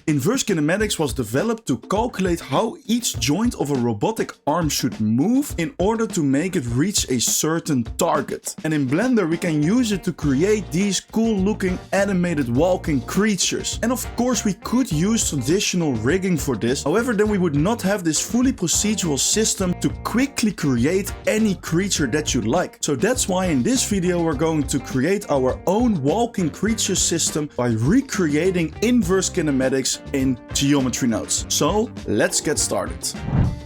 Inverse Kinematics was developed to calculate how each joint of a robotic arm should move in order to make it reach a certain target. And in Blender we can use it to create these cool looking animated walking creatures. And of course we could use traditional rigging for this, however then we would not have this fully procedural system to quickly create any creature that you like. So that's why in this video we're going to create our own walking creature system by recreating Inverse Kinematics in geometry nodes. So let's get started.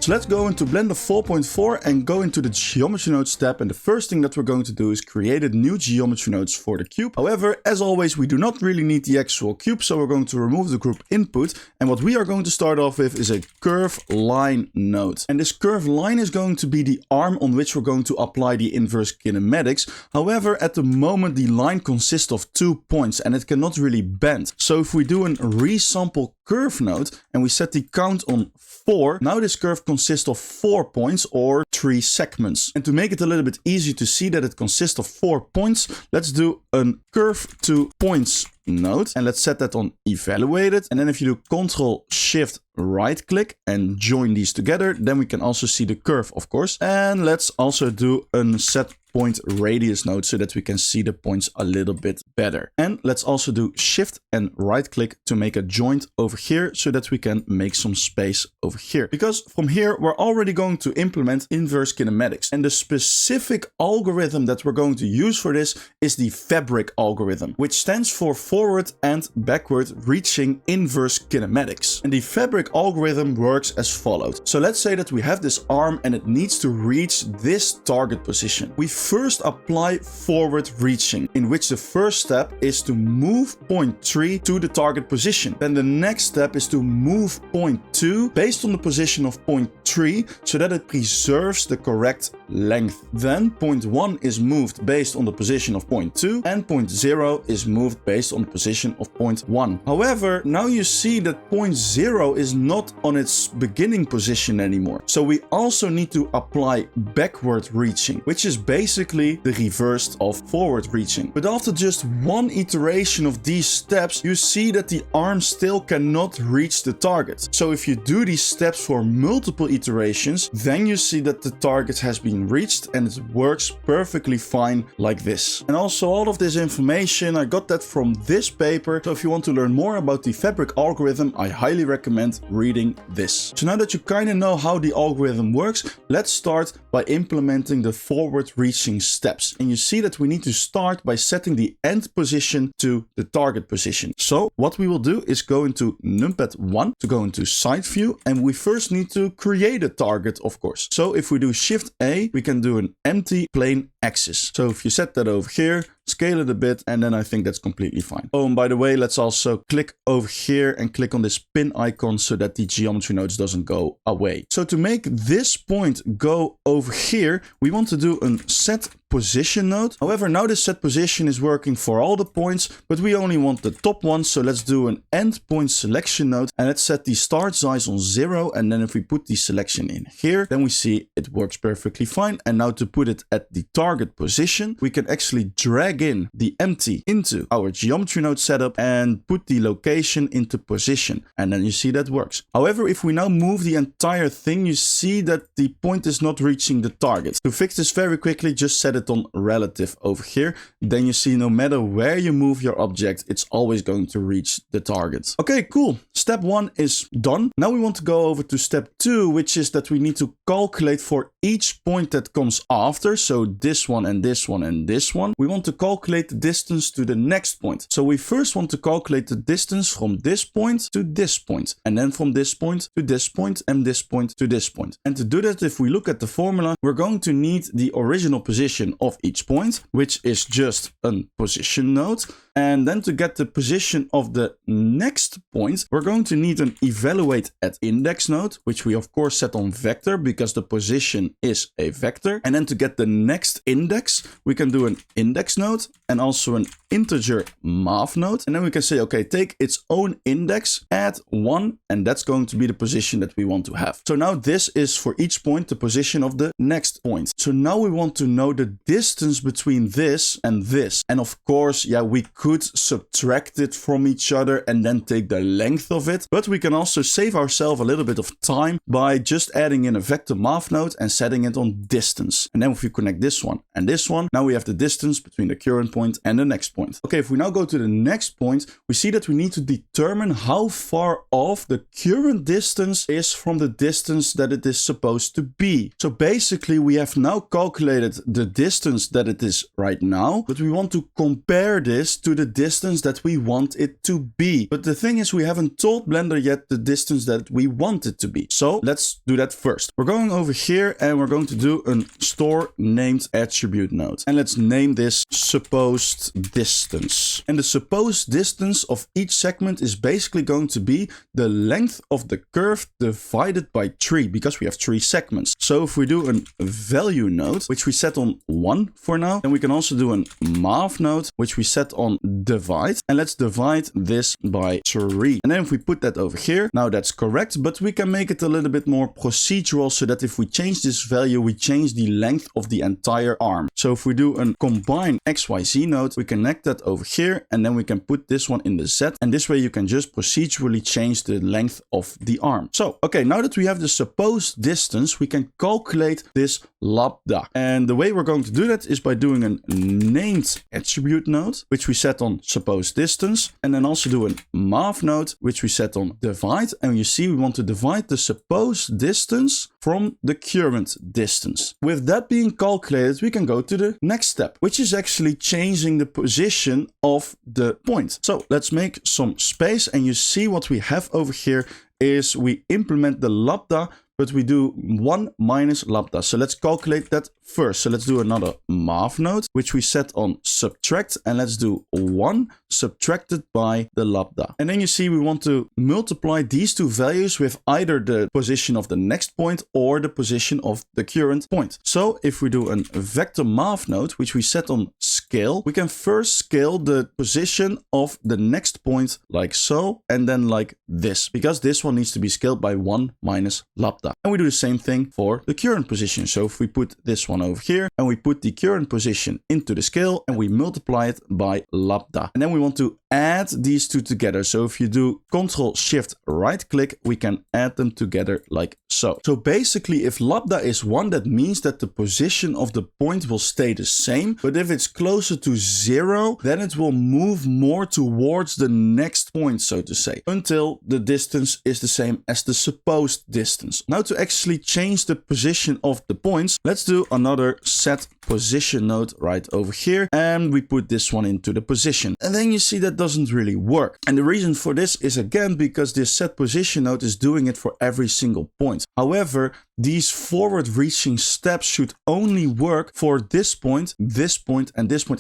So let's go into Blender 4.4 and go into the geometry nodes tab, and the first thing that we're going to do is create a new geometry nodes for the cube. However, as always, we do not really need the actual cube, so we're going to remove the group input, and what we are going to start off with is a curve line node. And this curve line is going to be the arm on which we're going to apply the inverse kinematics. However, at the moment the line consists of 2 points and it cannot really bend. So if we do a resample curve node and we set the count on 4, now this curve consists of 4 points or 3 segments. And to make it a little bit easier to see that it consists of 4 points, let's do a curve to points node and let's set that on evaluated. And then if you do Ctrl Shift right click and join these together, then we can also see the curve, of course. And let's also do a set point radius node so that we can see the points a little bit better. And let's also do Shift and right click to make a joint over here so that we can make some space over here. Because from here we're already going to implement inverse kinematics, and the specific algorithm that we're going to use for this is the FABRIK algorithm, which stands for forward and backward reaching inverse kinematics. And the FABRIK algorithm works as follows. So let's say that we have this arm and it needs to reach this target position. We first apply forward reaching, in which the first step is to move point 3 to the target position. Then the next step is to move point 2 based on the position of point 3 so that it preserves the correct length. Then point 1 is moved based on the position of point 2 and point 0 is moved based on the position of point 1. However, now you see that point 0 is not on its beginning position anymore. So we also need to apply backward reaching, which is basically the reverse of forward reaching. But after just one iteration of these steps, you see that the arm still cannot reach the target. So if you do these steps for multiple iterations, then you see that the target has been reached and it works perfectly fine like this. And also all of this information, I got that from this paper. So if you want to learn more about the FABRIK algorithm, I highly recommend reading this. So now that you kind of know how the algorithm works, let's start by implementing the forward reaching steps. And you see that we need to start by setting the end position to the target position. So what we will do is go into numpad 1 to go into side view, and we first need to create a target, of course. So if we do Shift A, we can do an empty plane axis. So if you set that over here, scale it a bit, and then I think that's completely fine. Oh, and by the way, let's also click over here and click on this pin icon so that the geometry nodes doesn't go away. So to make this point go over here, we want to do a set position node. However, now this set position is working for all the points, but we only want the top one. So let's do an end point selection node, and let's set the start size on 0. And then if we put the selection in here, then we see it works perfectly fine. And now to put it at the target position, we can actually drag in the empty into our geometry node setup and put the location into position, and then you see that works. However, if we now move the entire thing, you see that the point is not reaching the target. To fix this very quickly, just set it on relative over here. Then you see no matter where you move your object, it's always going to reach the target. Okay, cool. Step 1 is done. Now we want to go over to step 2, which is that we need to calculate for each point that comes after. So this one and this one and this one. We want to calculate the distance to the next point. So we first want to calculate the distance from this point to this point, and then from this point to this point, and this point to this point. And to do that, if we look at the formula, we're going to need the original position of each point, which is just a position node. And then to get the position of the next point, we're going to need an evaluate at index node, which we of course set on vector because the position is a vector. And then to get the next index, we can do an index node and also an integer math node. And then we can say, okay, take its own index, add 1, and that's going to be the position that we want to have. So now this is for each point, the position of the next point. So now we want to know the distance between this and this. And of course, yeah, we could subtract it from each other and then take the length of it. But we can also save ourselves a little bit of time by just adding in a vector math node and setting it on distance. And then if we connect this one and this one, now we have the distance between the current point and the next point. Okay, if we now go to the next point, we see that we need to determine how far off the current distance is from the distance that it is supposed to be. So basically we have now calculated the distance that it is right now, but we want to compare this to the distance that we want it to be. But the thing is, we haven't told Blender yet the distance that we want it to be. So let's do that first. We're going over here and we're going to do a store named attribute node. And let's name this supposed distance. And the supposed distance of each segment is basically going to be the length of the curve divided by 3, because we have 3 segments. So if we do a value node, which we set on 1 for now, then we can also do a math node, which we set on divide. And let's divide this by 3. And then if we put that over here, now that's correct, but we can make it a little bit more procedural so that if we change this value, we change the length of the entire arm. So if we do a combine XYZ node, we connect that over here, and then we can put this one in the Z. And this way you can just procedurally change the length of the arm. So, okay, now that we have the supposed distance, we can calculate this lambda. And the way we're going to do that is by doing a named attribute node, which we set on supposed distance, and then also do a math node, which we set on divide. And you see, we want to divide the supposed distance from the current distance. With that being calculated, we can go to the next step, which is actually changing the position of the point. So let's make some space, and you see what we have over here is we implement the lambda, but we do 1 minus lambda. So let's calculate that first. So let's do another math node, which we set on subtract, and let's do 1 subtracted by the lambda. And then you see we want to multiply these two values with either the position of the next point or the position of the current point. So if we do a vector math node, which we set on scale, we can first scale the position of the next point like so, and then like this, because this one needs to be scaled by 1 minus lambda. And we do the same thing for the current position. So if we put this one over here and we put the current position into the scale and we multiply it by lambda. And then we want to add these two together. So if you do Ctrl Shift right click, we can add them together like so. So basically, if lambda is 1, that means that the position of the point will stay the same. But if it's closer to 0, then it will move more towards the next point, so to say, until the distance is the same as the supposed distance. Now to actually change the position of the points, let's do another set position node right over here, and we put this one into the position. And then you see that doesn't really work. And the reason for this is again because this set position node is doing it for every single point. However, these forward reaching steps should only work for this point, and this point,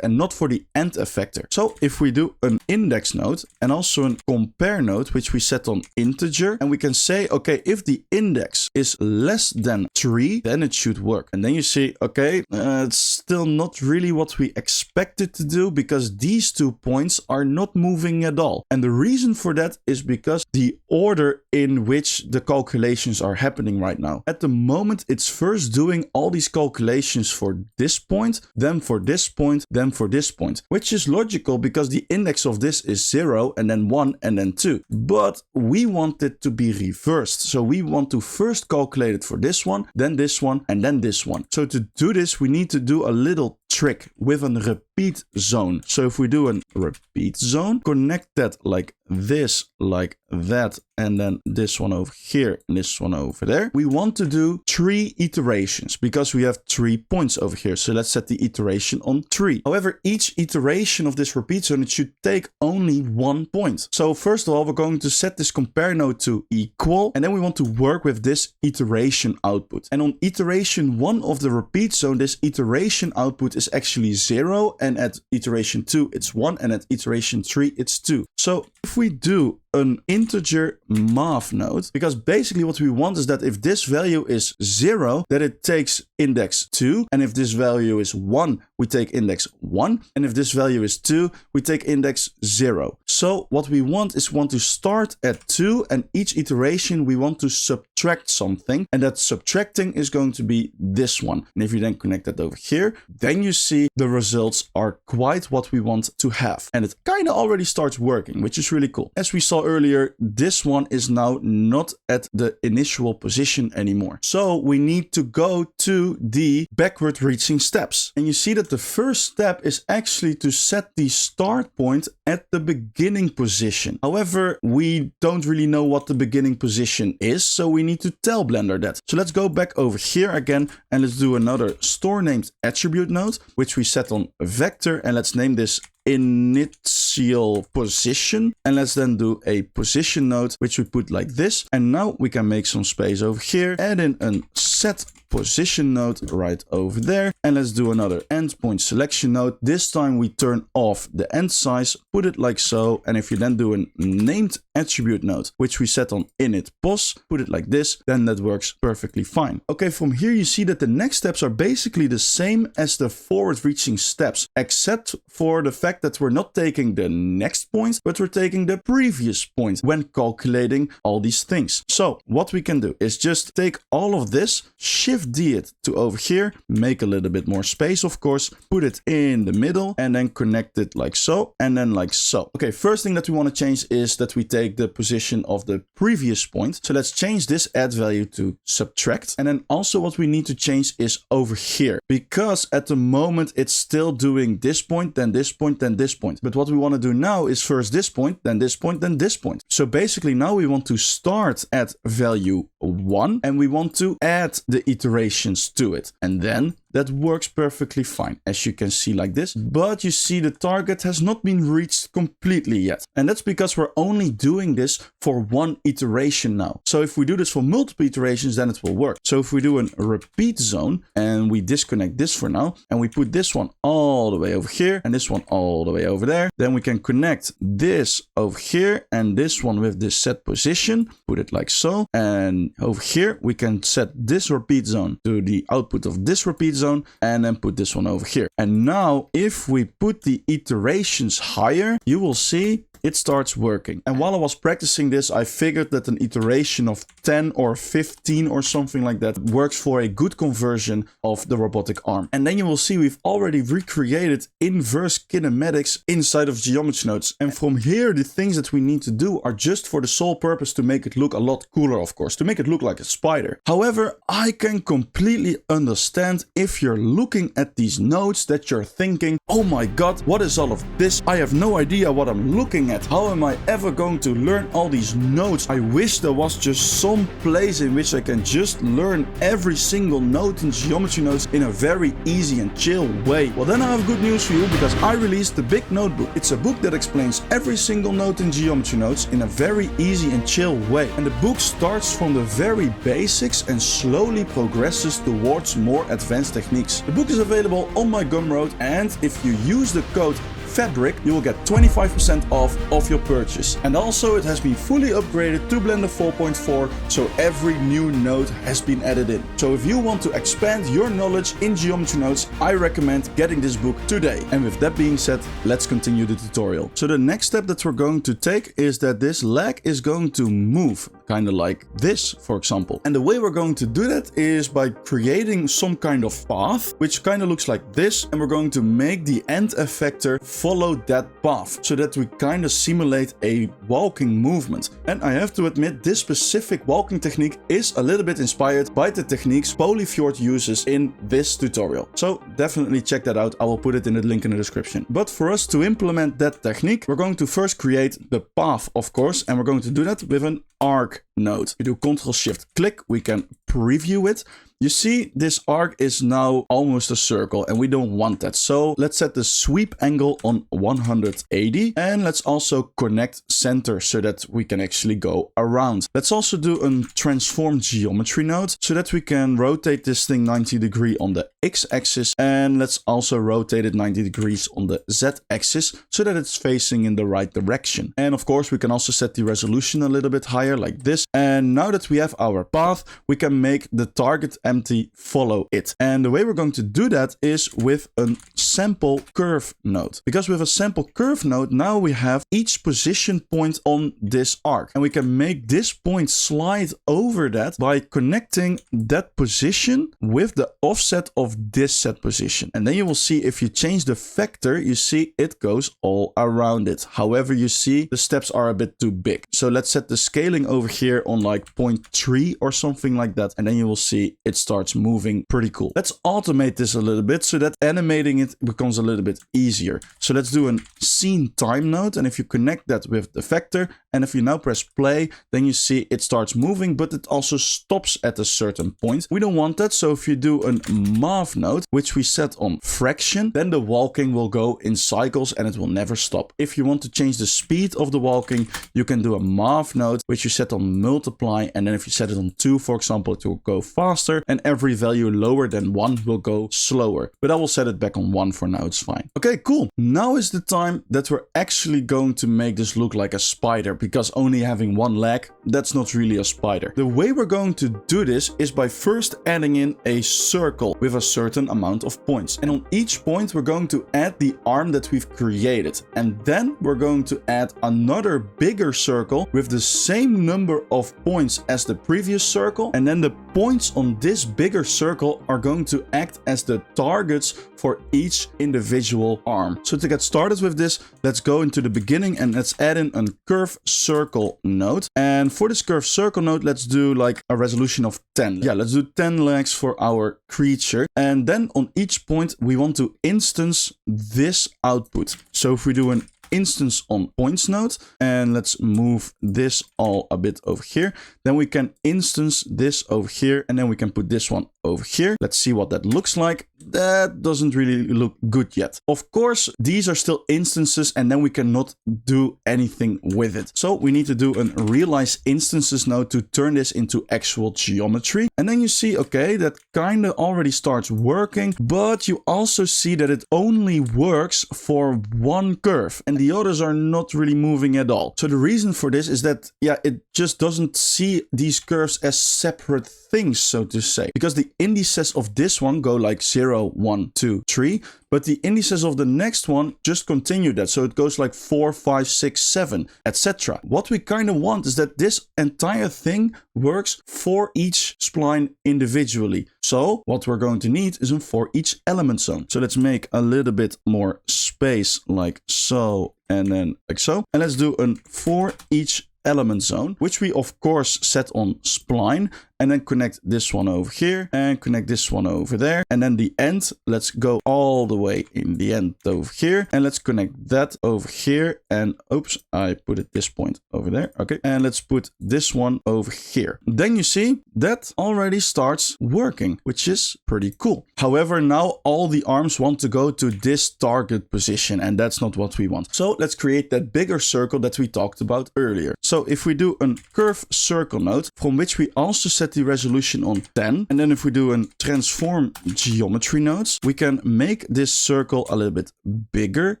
and not for the end effector. So if we do an index node and also a compare node, which we set on integer, and we can say, okay, if the index is less than 3, then it should work. And then you see, okay, it's still not really what we expected to do, because these 2 points are not moving at all. And the reason for that is because the order in which the calculations are happening right now. At the moment, it's first doing all these calculations for this point, then for this point, then for this point, which is logical because the index of this is 0 and then 1 and then 2. But we want it to be reversed. So we want to first calculate it for this one, then this one, and then this one. So to do this, we need to do a little trick with a repeat zone. So if we do a repeat zone, connect that like this, like that, and then this one over here and this one over there. We want to do 3 iterations because we have 3 points over here. So let's set the iteration on 3. However, each iteration of this repeat zone, it should take only 1 point. So first of all, we're going to set this compare node to equal, and then we want to work with this iteration output. And on iteration 1 of the repeat zone, this iteration output is actually 0, and at iteration 2 it's 1, and at iteration 3 it's 2. So if we do an integer math node, because basically what we want is that if this value is 0, that it takes index 2, and if this value is 1, we take index 1, and if this value is 2, we take index 0. So what we want is to start at 2, and each iteration we want to subtract something, and that subtracting is going to be this one. And if you then connect that over here, then you see the results are quite what we want to have. And it kind of already starts working, which is really cool. As we saw earlier, this one is now not at the initial position anymore. So we need to go to the backward reaching steps. And you see that the first step is actually to set the start point at the beginning position. However, we don't really know what the beginning position is, so we need to tell Blender that. So let's go back over here again and let's do another store named attribute node, which we set on vector, and let's name this initial position, and let's then do a position node which we put like this. And now we can make some space over here, add in a set position node right over there, and let's do another endpoint selection node. This time we turn off the end size, put it like so, and if you then do a named attribute node which we set on init pos, put it like this, then that works perfectly fine. Okay, from here you see that the next steps are basically the same as the forward reaching steps, except for the fact that we're not taking the next point, but we're taking the previous point when calculating all these things. So what we can do is just take all of this, shift D it to over here, make a little bit more space, of course, put it in the middle, and then connect it like so, and then like so. Okay, first thing that we want to change is that we take the position of the previous point. So let's change this add value to subtract. And then also what we need to change is over here, because at the moment it's still doing this point, then this point, then this point. But what we want to do now is first this point, then this point, then this point. So basically now we want to start at value 1 and we want to add the iterations to it. And then that works perfectly fine, as you can see like this. But you see the target has not been reached completely yet. And that's because we're only doing this for one iteration now. So if we do this for multiple iterations, then it will work. So if we do a repeat zone and we disconnect this for now, and we put this one all the way over here and this one all the way over there, then we can connect this over here and this one with this set position, put it like so. And over here, we can set this repeat zone to the output of this repeat zone, and then put this one over here. And now if we put the iterations higher, you will see it starts working. And while I was practicing this, I figured that an iteration of 10 or 15 or something like that works for a good conversion of the robotic arm. And then you will see we've already recreated inverse kinematics inside of geometry nodes. And from here, the things that we need to do are just for the sole purpose to make it look a lot cooler, of course, to make it look like a spider. However, I can completely understand if you're looking at these nodes that you're thinking, oh my God, what is all of this? I have no idea what I'm looking at. How am I ever going to learn all these nodes? I wish there was just some place in which I can just learn every single node in geometry nodes in a very easy and chill way. Well, then I have good news for you, because I released the Big Notebook. It's a book that explains every single node in geometry nodes in a very easy and chill way. And the book starts from the very basics and slowly progresses towards more advanced techniques. The book is available on my Gumroad, and if you use the code FABRIK, you will get 25% off of your purchase. And also it has been fully upgraded to Blender 4.4, so every new node has been added in. So if you want to expand your knowledge in geometry nodes, I recommend getting this book today. And with that being said, let's continue the tutorial. So the next step that we're going to take is that this leg is going to move, kind of like this, for example. And the way we're going to do that is by creating some kind of path, which kind of looks like this. And we're going to make the end effector follow that path so that we kind of simulate a walking movement. And I have to admit, this specific walking technique is a little bit inspired by the techniques Polyfjord uses in this tutorial. So definitely check that out. I will put it in the link in the description. But for us to implement that technique, we're going to first create the path, of course, and we're going to do that with an arc node. We do Ctrl-Shift-Click, we can preview it. You see, this arc is now almost a circle and we don't want that. So let's set the sweep angle on 180 and let's also connect center so that we can actually go around. Let's also do a transform geometry node so that we can rotate this thing 90 degrees on the x-axis, and let's also rotate it 90 degrees on the z-axis so that it's facing in the right direction. And of course we can also set the resolution a little bit higher like this. And now that we have our path, we can make the target empty follow it. And the way we're going to do that is with a sample curve node. Because with a sample curve node, now we have each position point on this arc, and we can make this point slide over that by connecting that position with the offset of this set position. And then you will see if you change the vector, you see it goes all around it. However, you see the steps are a bit too big. So let's set the scaling over here on like 0.3 or something like that. And then you will see it starts moving pretty cool. Let's automate this a little bit so that animating it becomes a little bit easier. So let's do a scene time node. And if you connect that with the vector, and if you now press play, then you see it starts moving, but it also stops at a certain point. We don't want that. So if you do a math node, which we set on fraction, then the walking will go in cycles and it will never stop. If you want to change the speed of the walking, you can do a math node, which you set on multiply. And then if you set it on 2, for example, it will go faster, and every value lower than 1 will go slower. But I will set it back on 1 for now, it's fine. Okay, cool. Now is the time that we're actually going to make this look like a spider, because only having one leg, that's not really a spider. The way we're going to do this is by first adding in a circle with a certain amount of points. And on each point, we're going to add the arm that we've created. And then we're going to add another bigger circle with the same number of points as the previous circle. And then the points on this bigger circle are going to act as the targets for each individual arm. So to get started with this, let's go into the beginning and let's add in a curve circle node. And for this curve circle node, let's do like a resolution of 10. Yeah, let's do 10 legs for our creature. And then on each point, we want to instance this output. So if we do an instance on points node, and let's move this all a bit over here, then we can instance this over here, and then we can put this one over here. Let's see what that looks like. That doesn't really look good yet. Of course, these are still instances, and then we cannot do anything with it. So we need to do a realize instances node to turn this into actual geometry. And then you see, okay, that kind of already starts working, but you also see that it only works for one curve, and the others are not really moving at all. So the reason for this is that, yeah, it just doesn't see these curves as separate things, so to say, because the indices of this one go like 0, 1, 2, 3, but the indices of the next one just continue that. So it goes like 4, 5, 6, 7, etc. What we kind of want is that this entire thing works for each spline individually. So what we're going to need is a for each element zone. So let's make a little bit more space like so, and then like so. And let's do a for each element zone, which we of course set on spline, and then connect this one over here and connect this one over there. And then the end, let's go all the way in the end over here, and let's connect that over here. And oops, I put it this point over there. Okay. And let's put this one over here. Then you see that already starts working, which is pretty cool. However, now all the arms want to go to this target position, and that's not what we want. So let's create that bigger circle that we talked about earlier. So if we do a curve circle node, from which we also set the resolution on 10, and then if we do a transform geometry nodes, we can make this circle a little bit bigger.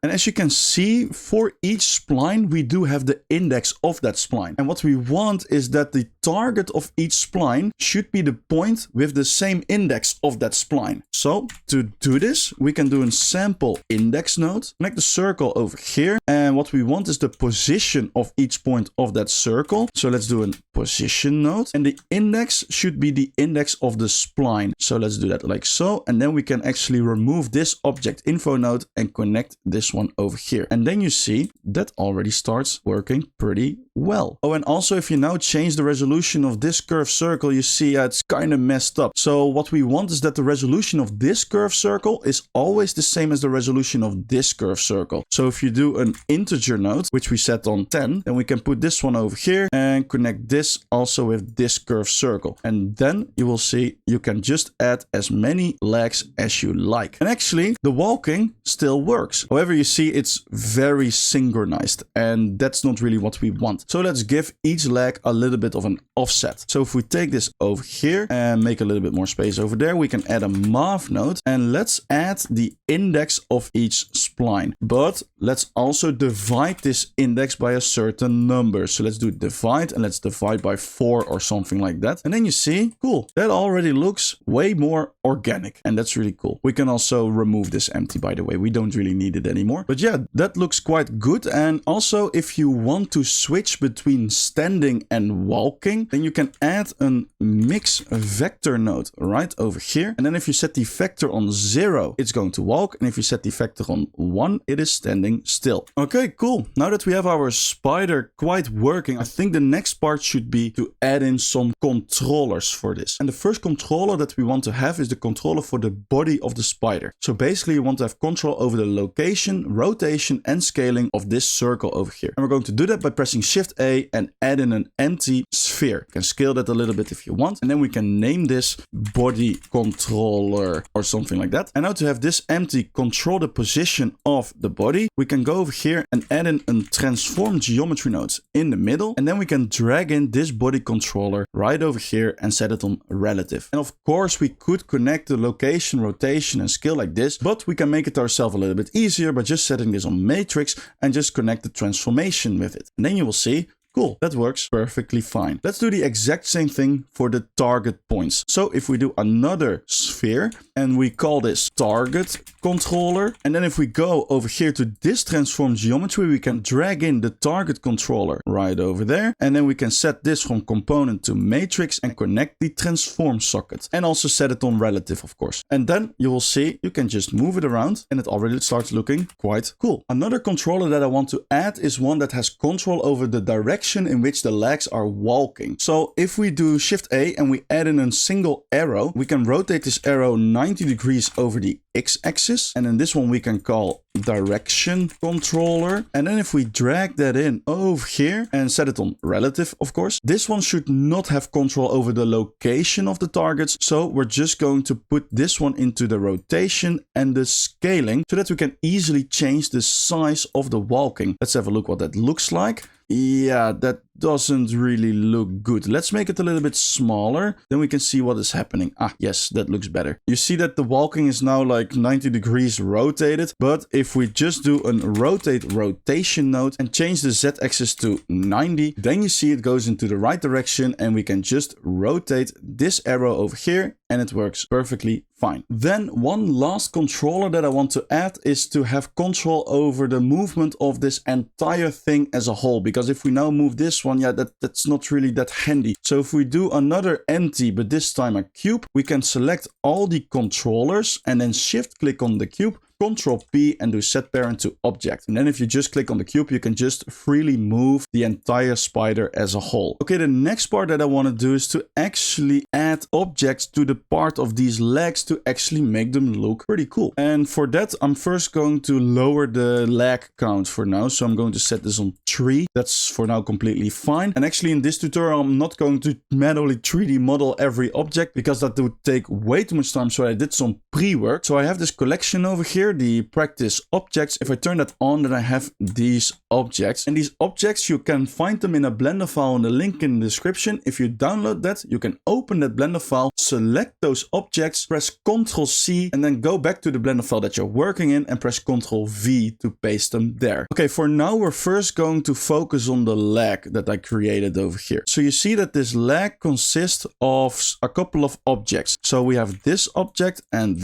And as you can see, for each spline, we do have the index of that spline. And what we want is that the target of each spline should be the point with the same index of that spline. So to do this, we can do a sample index node, connect the circle over here. And what we want is the position of each point of that circle. So let's do a position node, and the index should be the index of the spline. So let's do that like so. And then we can actually remove this object info node and connect this one over here. And then you see that already starts working pretty well. Oh, and also if you now change the resolution of this curved circle, you see it's kind of messed up. So what we want is that the resolution of this curved circle is always the same as the resolution of this curved circle. So if you do an integer node, which we set on 10, then we can put this one over here and connect this also with this curved circle. circle. And then you will see you can just add as many legs as you like. And actually, the walking still works. However, you see it's very synchronized, and that's not really what we want. So let's give each leg a little bit of an offset. So if we take this over here and make a little bit more space over there, we can add a math node, and let's add the index of each spline. But let's also divide this index by a certain number. So let's do divide, and let's divide by 4 or something like that. And then you see, cool, that already looks way more organic, and that's really cool. We can also remove this empty, by the way. We don't really need it anymore. But yeah, that looks quite good. And also, if you want to switch between standing and walking, then you can add a mix vector node right over here. And then if you set the vector on 0, it's going to walk. And if you set the vector on 1, it is standing still. Okay, cool. Now that we have our spider quite working, I think the next part should be to add in some controllers for this. And the first controller that we want to have is the controller for the body of the spider. So basically you want to have control over the location, rotation and scaling of this circle over here. And we're going to do that by pressing Shift A and add in an empty sphere. You can scale that a little bit if you want. And then we can name this body controller or something like that. And now to have this empty control the position of the body, we can go over here and add in a transform geometry node in the middle. And then we can drag in this body controller right over here and set it on relative. And of course we could connect the location, rotation and scale like this, but we can make it ourselves a little bit easier by just setting this on matrix and just connect the transformation with it. And then you will see, cool, that works perfectly fine. Let's do the exact same thing for the target points. So if we do another sphere and we call this target controller, and then if we go over here to this transform geometry, we can drag in the target controller right over there. And then we can set this from component to matrix and connect the transform socket and also set it on relative, of course. And then you will see you can just move it around and it already starts looking quite cool. Another controller that I want to add is one that has control over the direction in which the legs are walking. So if we do Shift A and we add in a single arrow, we can rotate this arrow 90 degrees over the x-axis. And then this one we can call direction controller. And then if we drag that in over here and set it on relative, of course, this one should not have control over the location of the targets. So we're just going to put this one into the rotation and the scaling so that we can easily change the size of the walking. Let's have a look what that looks like. Yeah, that doesn't really look good. Let's make it a little bit smaller. Then we can see what is happening. Ah, yes, that looks better. You see that the walking is now like 90 degrees rotated. But if we just do a rotate rotation node and change the z-axis to 90, then you see it goes into the right direction and we can just rotate this arrow over here and it works perfectly fine. Then one last controller that I want to add is to have control over the movement of this entire thing as a whole. Because if we now move this one, yeah, that's not really that handy. So if we do another empty, but this time a cube, we can select all the controllers and then shift click on the cube, Control P and do set parent to object. And then if you just click on the cube, you can just freely move the entire spider as a whole. Okay, the next part that I want to do is to actually add objects to the part of these legs to actually make them look pretty cool. And for that, I'm first going to lower the leg count for now. So I'm going to set this on 3. That's for now completely fine. And actually in this tutorial, I'm not going to manually 3D model every object because that would take way too much time. So I did some pre-work. So I have this collection over here, the practice objects. If I turn that on, then I have these objects. And these objects, you can find them in a Blender file in the link in the description. If you download that, you can open that Blender file, select those objects, press Ctrl C, and then go back to the Blender file that you're working in and press Ctrl V to paste them there. Okay, for now, we're first going to focus on the leg that I created over here. So you see that this leg consists of a couple of objects. So we have this object and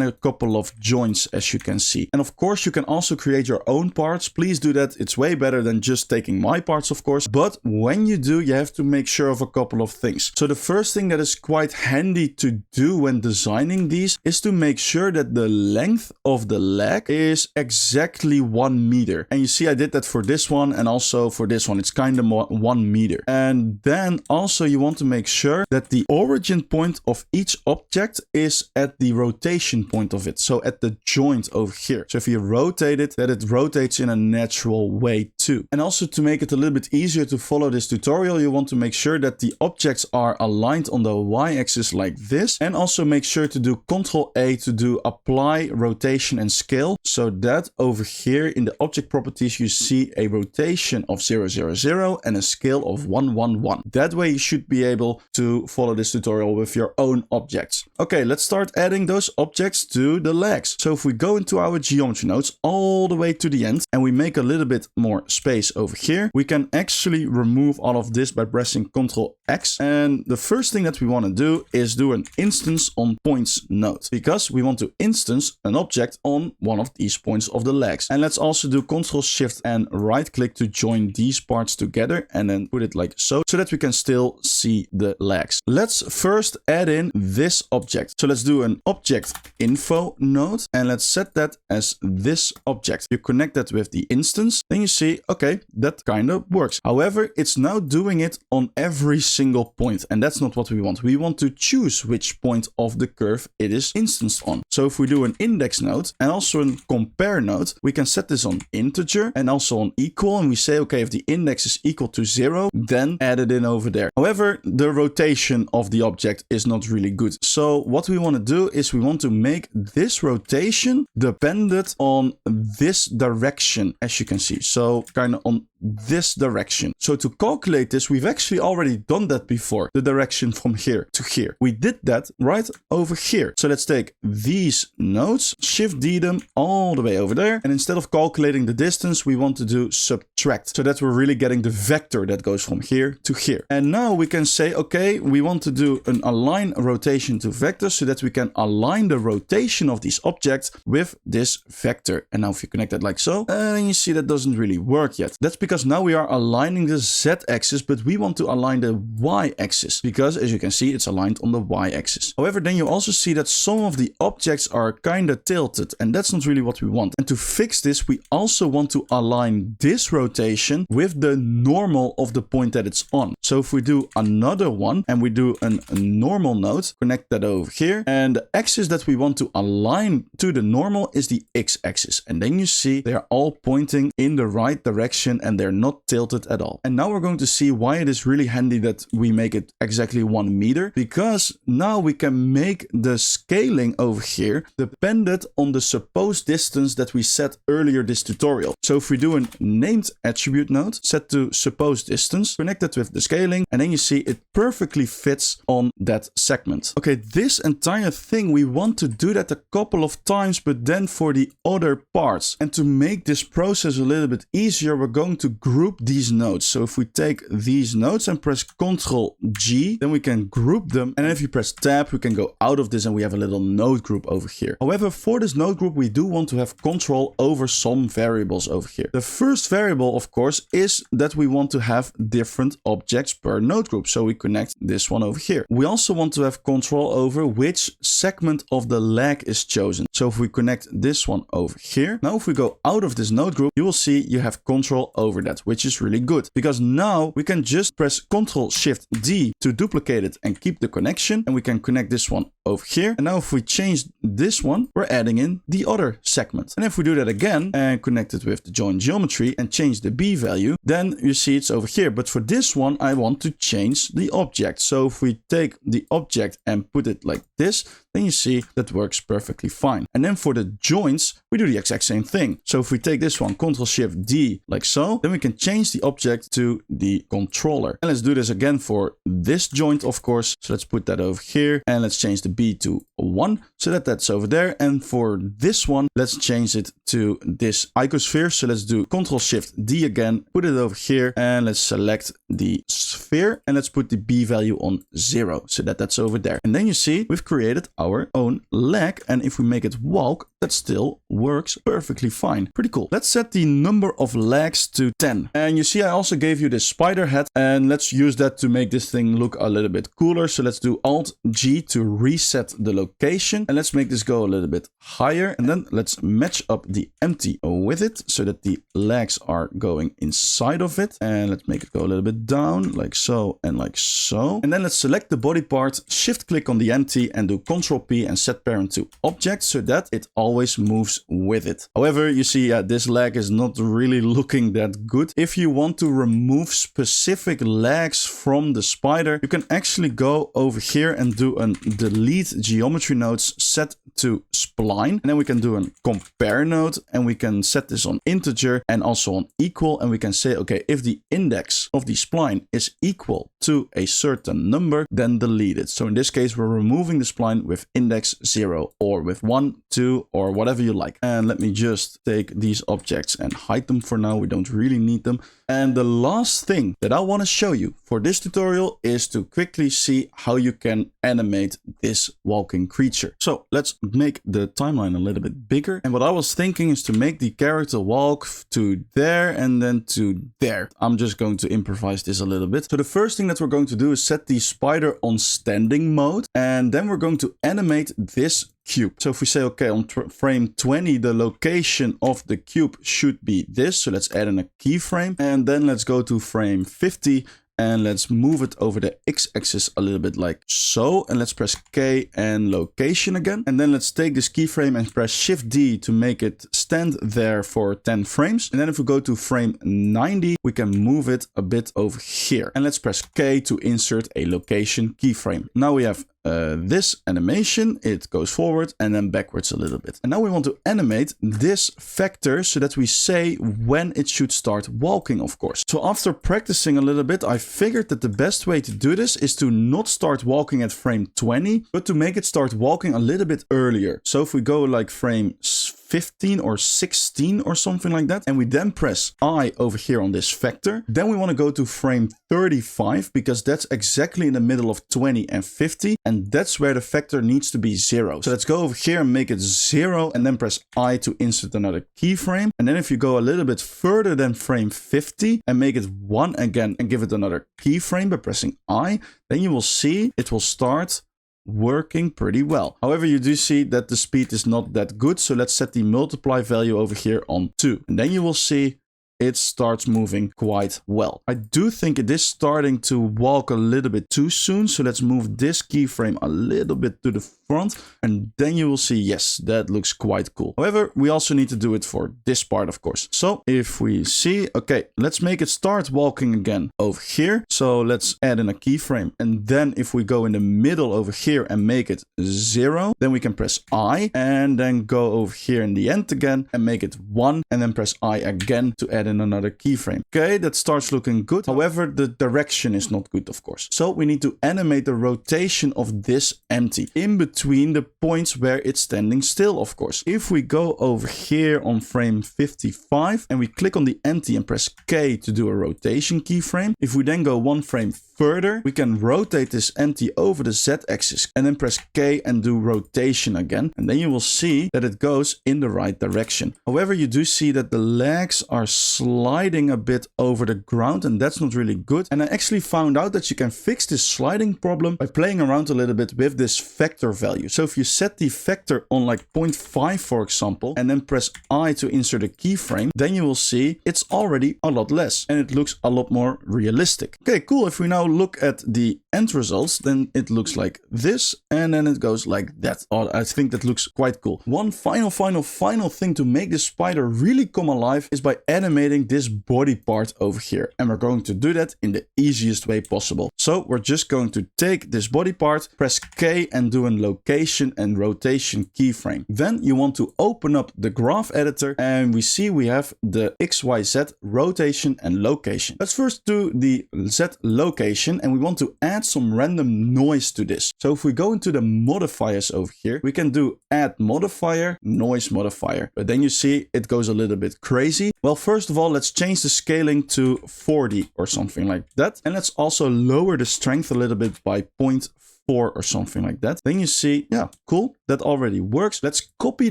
a couple of joints, as you can see. And of course, you can also create your own parts. Please do that. It's way better than just taking my parts, of course. But when you do, you have to make sure of a couple of things. So the first thing that is quite handy to do when designing these is to make sure that the length of the leg is exactly 1 meter. And you see, I did that for this one and also for this one. It's kind of 1 meter. And then also you want to make sure that the origin point of each object is at the rotation point of it. So at the joint over here. So if you rotate it, that it rotates in a natural way too. And also to make it a little bit easier to follow this tutorial, you want to make sure that the objects are aligned on the y-axis like this. And also make sure to do Ctrl-A to do apply, rotation and scale. So that over here in the object properties, you see a rotation of 0, 0, 0 and a scale of 1, 1, 1. That way you should be able to follow this tutorial with your own objects. Okay, let's start adding those objects to the legs. So if we go into our geometry nodes all the way to the end and we make a little bit more space over here, we can actually remove all of this by pressing Ctrl-X. And the first thing that we want to do is do an instance on points node, because we want to instance an object on one of these points of the legs. And let's also do Ctrl-Shift and right click to join these parts together and then put it like so that we can still see the legs. Let's first add in this object. So let's do an object info node and let's set that as this object. You connect that with the instance, then you see, okay, that kind of works. However, it's now doing it on every single point, and that's not what we want. We want to choose which point of the curve it is instanced on. So if we do an index node and also a compare node, we can set this on integer and also on equal, and we say, okay, if the index is equal to 0, then add it in over there. However, the rotation of the object is not really good. So what we want to do is we want to make this rotation dependent on this direction, as you can see. So kind of on this direction. So to calculate this, we've actually already done that before, the direction from here to here. We did that right over here. So let's take these nodes, Shift D them all the way over there. And instead of calculating the distance, we want to do subtract, so that we're really getting the vector that goes from here to here. And now we can say, okay, we want to do an align rotation to vector so that we can align the rotation of these objects with this vector. And now if you connect that like so, and you see that doesn't really work yet. That's because now we are aligning the z-axis, but we want to align the y-axis because, as you can see, it's aligned on the y-axis. However, then you also see that some of the objects are kind of tilted, and that's not really what we want. And to fix this, we also want to align this rotation with the normal of the point that it's on. So if we do another one and we do a normal node, connect that over here, and the axis that we want to align to the normal is the x-axis. And then you see they're all pointing in the right direction and they're not tilted at all. And now we're going to see why it is really handy that we make it exactly 1 meter, because now we can make the scaling over here dependent on the supposed distance that we set earlier this tutorial. So if we do a named attribute node, set to supposed distance, connect it with the scaling, and then you see it perfectly fits on that segment. Okay, this entire thing, we want to do that a couple of times, but then for the other parts. And to make this process a little bit easier, we're going to group these nodes. So if we take these nodes and press Ctrl G, then we can group them. And then if you press tab, we can go out of this and we have a little node group over here. However, for this node group, we do want to have control over some variables over here. The first variable, of course, is that we want to have different objects per node group. So we connect this one over here. We also want to have control over which segment of the leg is chosen. So if we connect this one over here, now if we go out of this node group, you will see you have control over that, which is really good, because now we can just press Ctrl Shift D to duplicate it and keep the connection, and we can connect this one over here. And now if we change this one, we're adding in the other segment. And if we do that again and connect it with the join geometry and change the B value, then you see it's over here. But for this one, I want to change the object. So if we take the object and put it like this, then you see that works perfectly fine. And then for the joints, we do the exact same thing. So if we take this one, Ctrl Shift D like so, then we can change the object to the controller. And let's do this again for this joint, of course. So let's put that over here and let's change the B to 1 so that that's over there. And for this one, let's change it to this icosphere. So let's do Ctrl Shift D again, put it over here, and let's select the sphere and let's put the B value on 0 so that that's over there. And then you see we've created our own leg, and if we make it walk, that still works perfectly fine. Pretty cool. Let's set the number of legs to 10. And you see I also gave you this spider head, and let's use that to make this thing look a little bit cooler. So let's do Alt G to reset the location, and let's make this go a little bit higher, and then let's match up the empty with it so that the legs are going inside of it. And let's make it go a little bit down like so and like so. And then let's select the body part, shift click on the empty and do Ctrl P and set parent to object so that it all always moves with it. However, you see this lag is not really looking that good. If you want to remove specific lags from the spider, you can actually go over here and do a delete geometry nodes set to spline. And then we can do a compare node and we can set this on integer and also on equal. And we can say, okay, if the index of the spline is equal to a certain number, then delete it. So in this case, we're removing the spline with index 0 or with 1, 2, or whatever you like. And let me just take these objects and hide them for now. We don't really need them. And the last thing that I want to show you for this tutorial is to quickly see how you can animate this walking creature. So let's make the timeline a little bit bigger. And what I was thinking is to make the character walk to there and then to there. I'm just going to improvise this a little bit. So the first thing that we're going to do is set the spider on standing mode. And then we're going to animate this cube. So if we say, okay, on frame 20, the location of the cube should be this. So let's add in a keyframe. And then let's go to frame 50 and let's move it over the x-axis a little bit like so. And let's press K and location again. And then let's take this keyframe and press Shift D to make it stand there for 10 frames. And then if we go to frame 90, we can move it a bit over here. And let's press K to insert a location keyframe. Now we have this animation, it goes forward and then backwards a little bit. And now we want to animate this vector so that we say when it should start walking, of course. So after practicing a little bit, I figured that the best way to do this is to not start walking at frame 20, but to make it start walking a little bit earlier. So if we go like frame 15 or 16 or something like that, and we then press I over here on this vector, then we want to go to frame 35 because that's exactly in the middle of 20 and 50, and that's where the vector needs to be 0. So let's go over here and make it 0 and then press I to insert another keyframe. And then if you go a little bit further than frame 50 and make it 1 again and give it another keyframe by pressing I, then you will see it will start working pretty well. However, you do see that the speed is not that good. So let's set the multiply value over here on 2. And then you will see it starts moving quite well. I do think it is starting to walk a little bit too soon. So let's move this keyframe a little bit to the front. And then you will see, yes, that looks quite cool. However, we also need to do it for this part, of course. So if we see, okay, let's make it start walking again over here. So let's add in a keyframe. And then if we go in the middle over here and make it 0, then we can press I and then go over here in the end again and make it 1 and then press I again to add in another keyframe. Okay, that starts looking good. However, the direction is not good, of course. So we need to animate the rotation of this empty in between the points where it's standing still, of course. If we go over here on frame 55 and we click on the empty and press K to do a rotation keyframe, if we then go one frame further, we can rotate this empty over the Z-axis and then press K and do rotation again. And then you will see that it goes in the right direction. However, you do see that the legs are sliding a bit over the ground and that's not really good. And I actually found out that you can fix this sliding problem by playing around a little bit with this vector value. So if you set the vector on like 0.5, for example, and then press I to insert a keyframe, then you will see it's already a lot less and it looks a lot more realistic. Okay, cool. If we now look at the end results, then it looks like this and then it goes like that. Oh, I think that looks quite cool. One final thing to make this spider really come alive is by animating this body part over here. And we're going to do that in the easiest way possible. So we're just going to take this body part, press K and do a location and rotation keyframe. Then you want to open up the graph editor and we see we have the XYZ rotation and location. Let's first do the Z location and we want to add some random noise to this. So if we go into the modifiers over here, we can do add modifier, noise modifier. But then you see it goes a little bit crazy. Well, first of all, let's change the scaling to 40 or something like that. And let's also lower the strength a little bit by 0.4 or something like that. Then you see, yeah, cool. That already works. Let's copy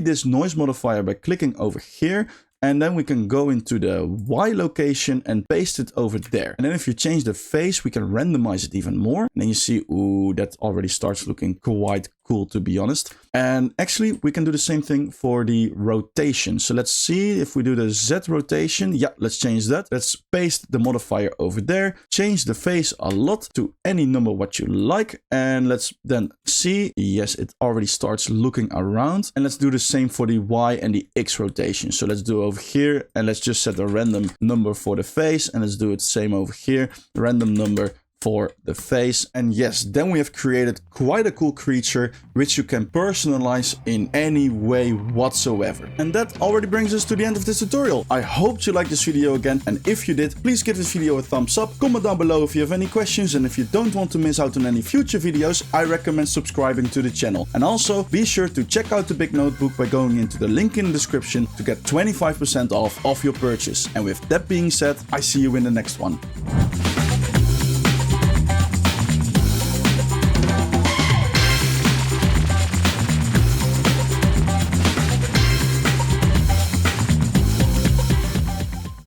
this noise modifier by clicking over here. And then we can go into the Y location and paste it over there. And then if you change the face, we can randomize it even more. And then you see, ooh, that already starts looking quite cool, to be honest. And actually, we can do the same thing for the rotation. So let's see if we do the Z rotation. Yeah, let's change that. Let's paste the modifier over there. Change the face a lot to any number what you like. And let's then see. Yes, it already starts looking around. And let's do the same for the Y and the X rotation. So let's do over here and let's just set a random number for the face. And let's do it same over here. Random number for the face. And yes, then we have created quite a cool creature which you can personalize in any way whatsoever. And that already brings us to the end of this tutorial. I hope you liked this video again, and if you did, please give this video a thumbs up, comment down below if you have any questions, and if you don't want to miss out on any future videos, I recommend subscribing to the channel. And also be sure to check out the big notebook by going into the link in the description to get 25% off your purchase. And with that being said, I see you in the next one.